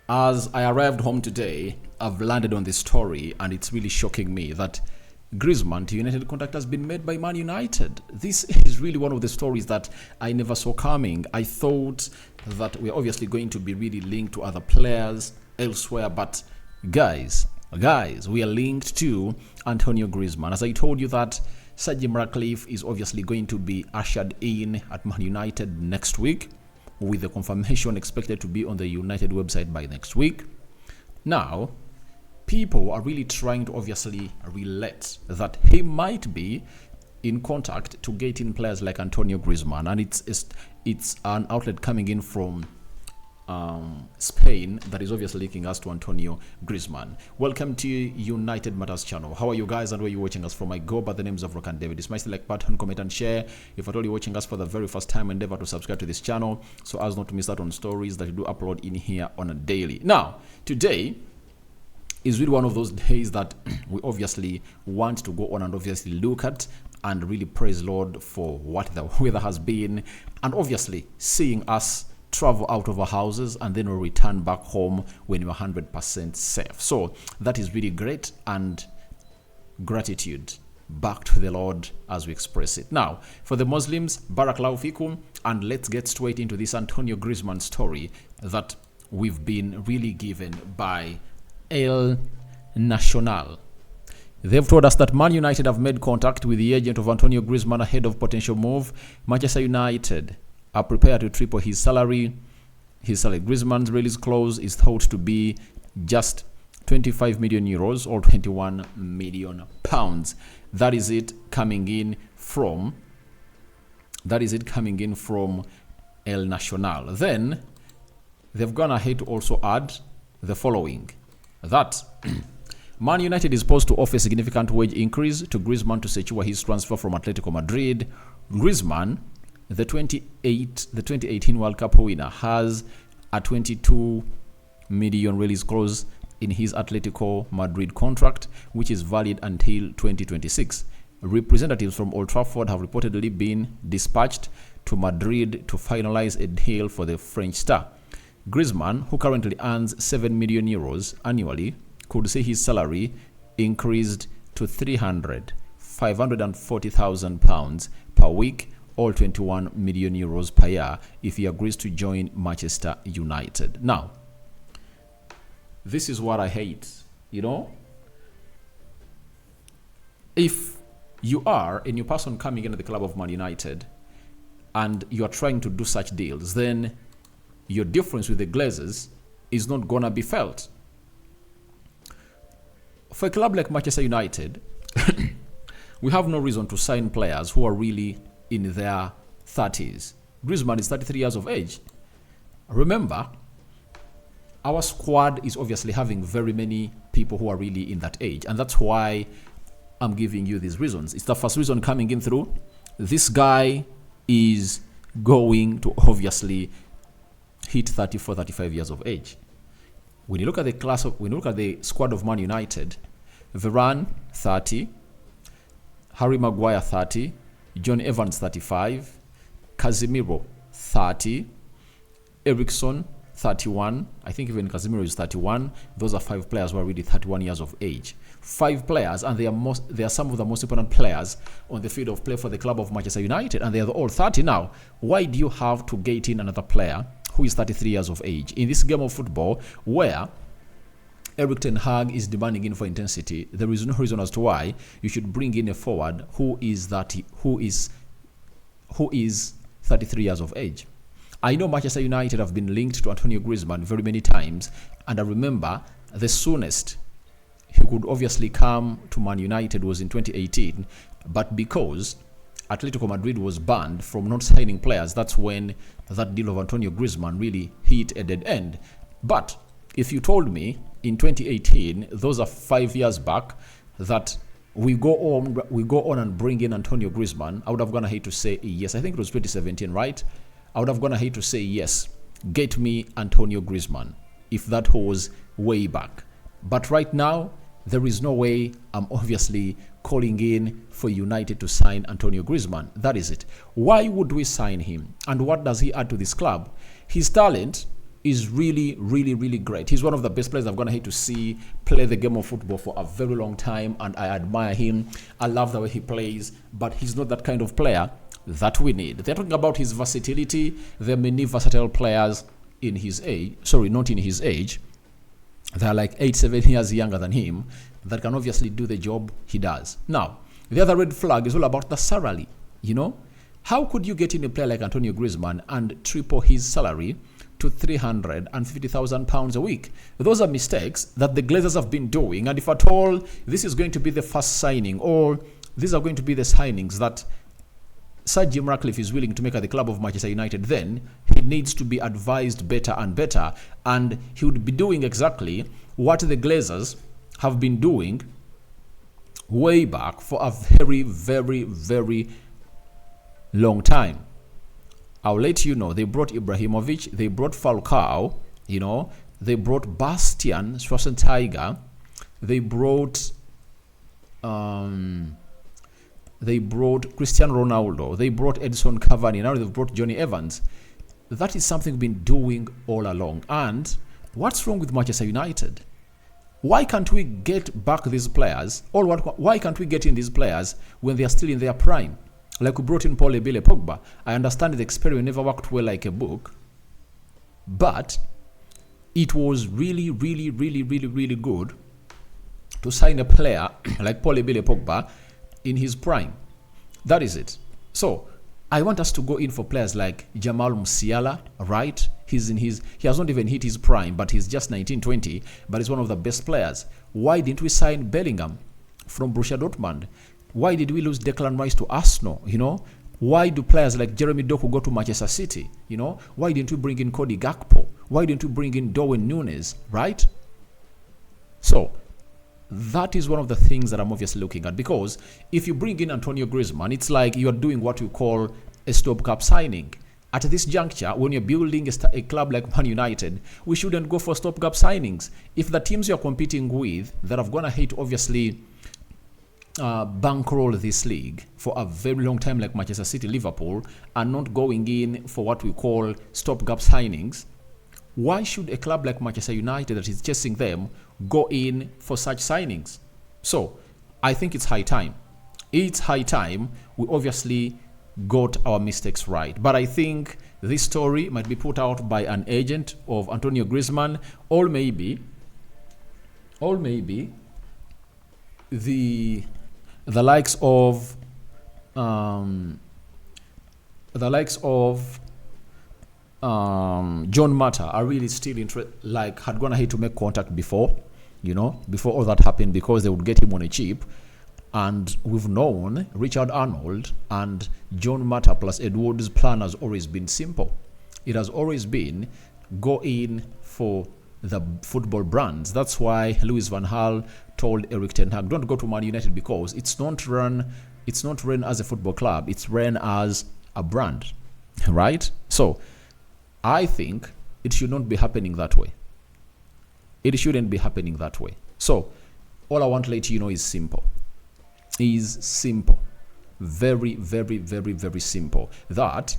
As I arrived home today, I've landed on this story, and it's really shocking me that Griezmann to United contact has been made by Man United. This is really one of the stories that I never saw coming. I thought that we're obviously going to be really linked to other players elsewhere, but guys, we are linked to Antonio Griezmann. As I told you that Sir Jim Ratcliffe is obviously going to be ushered in at Man United next week, with the confirmation expected to be on the United website by next week. Now, people are really trying to obviously relate that he might be in contact to get in players like Antonio Griezmann, and it's an outlet coming in from Spain that is obviously linking us to Antonio Griezmann. Welcome to United Matters channel. How are you guys and where are you watching us from? I go by the names of Rock and David. Smash the like button, comment and share. If at all you're watching us for the very first time, endeavor to subscribe to this channel so as not to miss out on stories that we do upload in here on a daily. Now, today is really one of those days that we obviously want to go on and obviously look at and really praise Lord for what the weather has been, and obviously seeing us travel out of our houses and then we'll return back home when we're 100% safe. So that is really great, and gratitude back to the Lord as we express it. Now, for the Muslims, Barakallahu Fikum, and let's get straight into this Antonio Griezmann story that we've been really given by El Nacional. They've told us that Man United have made contact with the agent of Antonio Griezmann ahead of potential move. Manchester United are prepared to triple his salary. Griezmann's release clause is thought to be just 25 million euros or 21 million pounds. That is it coming in from El Nacional. Then they've gone ahead to also add the following: that Man United is supposed to offer a significant wage increase to Griezmann to secure his transfer from Atletico Madrid. Griezmann, the 2018 World Cup winner, has a 22 million release clause in his Atletico Madrid contract, which is valid until 2026. Representatives from Old Trafford have reportedly been dispatched to Madrid to finalize a deal for the French star. Griezmann, who currently earns 7 million euros annually, could see his salary increased to 540,000 pounds per week, or 21 million euros per year, if he agrees to join Manchester United. Now, this is what I hate, If you are a new person coming into the club of Man United and you are trying to do such deals, then your difference with the Glazers is not gonna be felt. For a club like Manchester United, we have no reason to sign players who are really in their 30s. Griezmann is 33 years of age. Remember, our squad is obviously having very many people who are really in that age, and that's why I'm giving you these reasons. It's the first reason coming in through. This guy is going to obviously hit 34, 35 years of age. When you look at the squad of Man United, Varane 30, Harry Maguire 30, John Evans 35, Casemiro 30, Eriksen 31. I think even Casemiro is 31. Those are 5 players who are really 31 years of age. 5 players, and they are some of the most important players on the field of play for the club of Manchester United, and they are all 30 now. Why do you have to get in another player who is 33 years of age in this game of football where Erik ten Hag is demanding in for intensity? There is no reason as to why you should bring in a forward who is 33 years of age. I know Manchester United have been linked to Antonio Griezmann very many times, and I remember the soonest he could obviously come to Man United was in 2018, but because Atletico Madrid was banned from not signing players, that's when that deal of Antonio Griezmann really hit a dead end. But if you told me in 2018, those are 5 years back, that we go on and bring in Antonio Griezmann, I would have gone ahead to say yes. I think it was 2017, right? I would have gone ahead to say yes, get me Antonio Griezmann, if that was way back. But right now, there is no way I'm obviously calling in for United to sign Antonio Griezmann. That is it. Why would we sign him? And what does he add to this club? His talent is really, really, really great. He's one of the best players I'm going to hate to see play the game of football for a very long time, and I admire him. I love the way he plays, but he's not that kind of player that we need. They're talking about his versatility. There are many versatile players in his age. Sorry, not in his age. They're like 8-7 years younger than him that can obviously do the job he does. Now, the other red flag is all about the salary. How could you get in a player like Antonio Griezmann and triple his salary to £350,000 a week? Those are mistakes that the Glazers have been doing, and if at all this is going to be the first signing, or these are going to be the signings that Sir Jim Ratcliffe is willing to make at the club of Manchester United, then he needs to be advised better and better, and he would be doing exactly what the Glazers have been doing way back for a very, very, very long time. I'll let you know, they brought Ibrahimovic, they brought Falcao, they brought Bastian Schwarzenegger, they brought Cristiano Ronaldo, they brought Edson Cavani, now they've brought Johnny Evans. That is something we've been doing all along. And what's wrong with Manchester United? Why can't we get back these players? Or why can't we get in these players when they are still in their prime? Like we brought in Paul-Ebile Pogba. I understand the experiment never worked well like a book, but it was really, really, really, really, really good to sign a player like Paul-Ebile Pogba in his prime. That is it. So I want us to go in for players like Jamal Musiala, right? He has not even hit his prime, but he's just 19-20, but he's one of the best players. Why didn't we sign Bellingham from Borussia Dortmund? Why did we lose Declan Rice to Arsenal? Why do players like Jeremy Doku go to Manchester City? Why didn't we bring in Cody Gakpo? Why didn't we bring in Darwin Núñez, right? So that is one of the things that I'm obviously looking at, because if you bring in Antonio Griezmann, it's like you are doing what we call a stopgap signing. At this juncture, when you're building a club like Man United, we shouldn't go for stopgap signings. If the teams you're competing with that have gone ahead to obviously bankroll this league for a very long time, like Manchester City, Liverpool, are not going in for what we call stopgap signings, why should a club like Manchester United that is chasing them go in for such signings? So I think it's high time. It's high time we obviously got our mistakes right. But I think this story might be put out by an agent of Antonio Griezmann, or maybe the likes of John Mata are really still had gone ahead to make contact before all that happened, because they would get him on a cheap. And we've known Richard Arnold and John Mata plus Ed Wood's plan has always been simple. It has always been go in for the football brands. That's why Louis van Gaal told Erik ten Hag, don't go to Man United, because it's not run as a football club, it's run as a brand, right? So I think it should not be happening that way. It shouldn't be happening that way. So all I want to let you know is simple. Very, very, very, very simple. That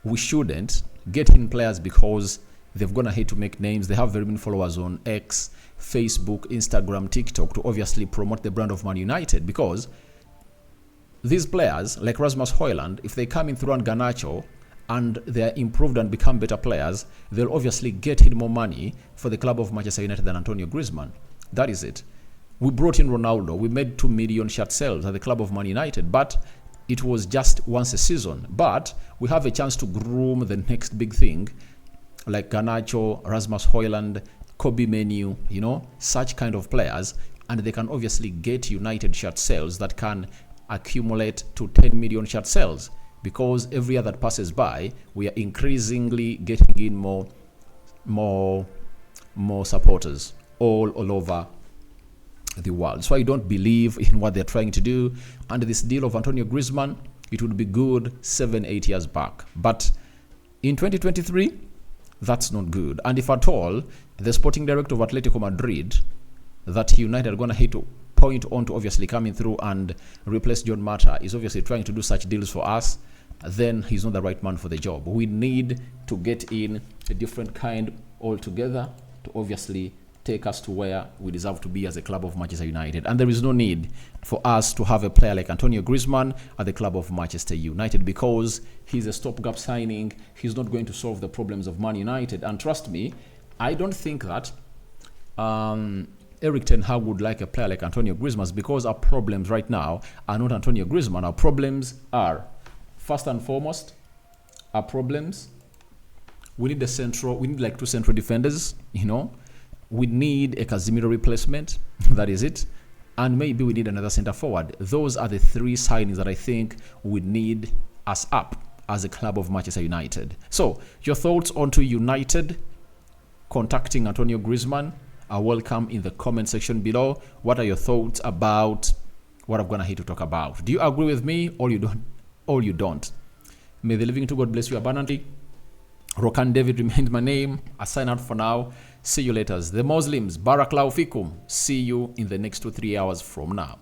we shouldn't get in players because they've gone ahead to make names. They have very many followers on X, Facebook, Instagram, TikTok to obviously promote the brand of Man United, because these players like Rasmus Højlund, if they come in through Garnacho and they're improved and become better players, they'll obviously get in more money for the club of Manchester United than Antonio Griezmann. That is it. We brought in Ronaldo. We made 2 million shirt sales at the club of Man United, but it was just once a season. But we have a chance to groom the next big thing, like Garnacho, Rasmus Højlund, Kobe Menu, such kind of players, and they can obviously get United shirt sales that can accumulate to 10 million shirt sales, because every year that passes by, we are increasingly getting in more supporters all over the world. So I don't believe in what they're trying to do. And this deal of Antonio Griezmann, it would be good 7-8 years back, but in 2023, that's not good. And if at all, the sporting director of Atletico Madrid that United are going to hate to point on to obviously coming through and replace John Mata is obviously trying to do such deals for us, then he's not the right man for the job. We need to get in a different kind altogether to obviously take us to where we deserve to be as a club of Manchester United. And there is no need for us to have a player like Antonio Griezmann at the club of Manchester United, because he's a stopgap signing. He's not going to solve the problems of Man United. And trust me, I don't think that Eric Ten Hag would like a player like Antonio Griezmann, because our problems right now are not Antonio Griezmann. Our problems are, first and foremost, our problems, we need like two central defenders, We need a Casemiro replacement. That is it. And maybe we need another center forward. Those are the three signings that I think would need us up as a club of Manchester United. So, your thoughts onto United contacting Antonio Griezmann are welcome in the comment section below. What are your thoughts about what I'm gonna here to talk about? Do you agree with me or you don't? Or you don't? May the living to God bless you abundantly. Rokan David remains my name. I sign out for now. See you later. The Muslims, Barakallahu fikum. See you in the next 2-3 hours from now.